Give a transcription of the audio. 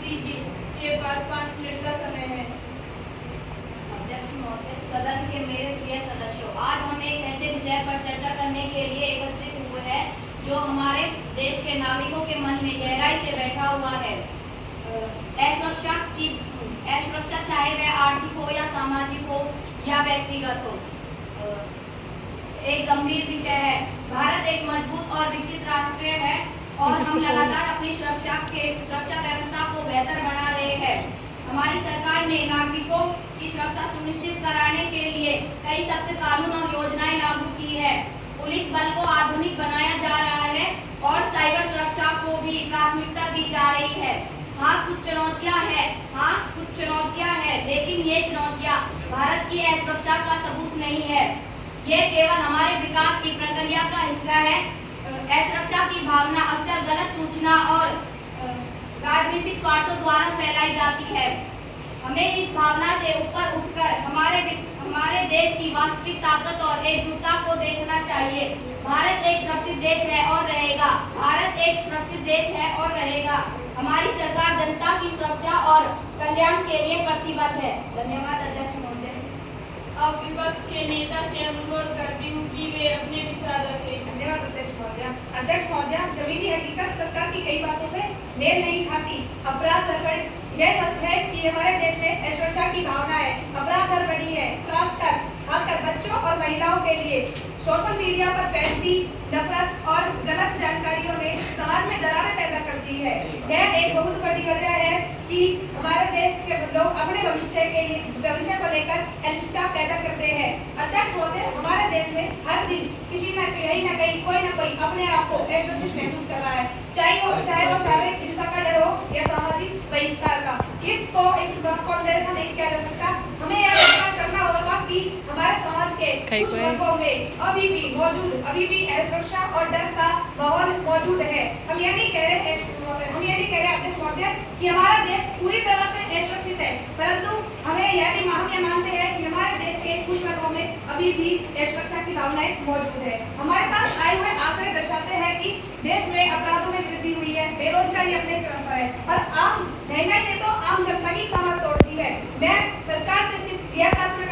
दीप्ति जी के पास 5 मिनट का समय है। अध्यक्ष महोदय, सदन के मेरे प्रिय सदस्यों, आज हम एक ऐसे विषय पर चर्चा करने के लिए एकत्रित हुए हैं जो हमारे देश के नागरिकों के मन में गहराई से बैठा हुआ है। असुरक्षा चाहे वह आर्थिक हो या सामाजिक हो या व्यक्तिगत हो, एक गंभीर विषय है। भारत एक मजबूत और विकसित राष्ट्र है और हम लगातार अपनी सुरक्षा व्यवस्था को बेहतर बना रहे हैं। हमारी सरकार ने नागरिकों की सुरक्षा सुनिश्चित कराने के लिए कई सख्त कानून और योजनाएं लागू की है। पुलिस बल को आधुनिक बनाया जा रहा है और साइबर सुरक्षा को भी प्राथमिकता दी जा रही है। कुछ चुनौतियां हैं, लेकिन ये चुनौतियां भारत की असुरक्षा का सबूत नहीं है। ये केवल हमारे विकास की प्रक्रिया का हिस्सा है। असुरक्षा की भावना अक्सर गलत सूचना और राजनीतिक स्वार्थों द्वारा फैलाई जाती है। हमें इस भावना से ऊपर उठकर हमारे देश की वास्तविक ताकत और एकजुटता को देखना चाहिए। भारत एक सुरक्षित देश है और रहेगा। भारत एक सुरक्षित देश है और रहेगा। हमारी सरकार जनता की सुरक्षा और कल्याण के लिए प्रतिबद्ध है। धन्यवाद अध्यक्ष महोदय। अब विपक्ष के नेता से अनुरोध करती हूँ कि वे अपने विचार रखें। धन्यवाद अध्यक्ष महोदय। अध्यक्ष महोदय, जमीनी हकीकत सरकार की कई बातों से मेल नहीं खाती। अपराध दर बढ़ी। यह सच है कि हमारे देश में असुरक्षा की भावना है। अपराध दर बढ़ी है, खासकर बच्चों और महिलाओं के लिए। सोशल मीडिया पर फैलती नफरत और गलत जानकारियों ने समाज में दरारें पैदा कर दी है। यह एक बहुत बड़ी वजह है कि हमारे देश के लोग अपने भविष्य को लेकर अनिश्चितता पैदा करते हैं। अध्यक्ष महोदय, हमारे देश में हर दिन किसी न कहीं कोई न कोई अपने आप को असुरक्षित महसूस कर रहा है, चाहे वो शारीरिक हिंसा का डर हो या सामाजिक बहिष्कार का। इस बात को अनदेखा नहीं किया जा सकता। हमें यह फैसला करना होगा कि हमारे समाज के कुछ वर्गों में अभी भी असुरक्षा और डर का माहौल मौजूद है। हम ये नहीं कह रहे अध्यक्ष महोदय कि हमारा देश पूरी तरह से असुरक्षित है, परंतु हम ये मानते हैं कि हमारे देश के कुछ वर्गों में अभी भी असुरक्षा की भावनाएं मौजूद है। हमारे पास आए हुए आंकड़े दर्शाते हैं कि देश में अपराधों में वृद्धि हुई है, बेरोजगारी अपने चरम पर है और महंगाई ने तो आम जनता की कमर तोड़ दी है। मैं सरकार से सिर्फ यह प्रार्थना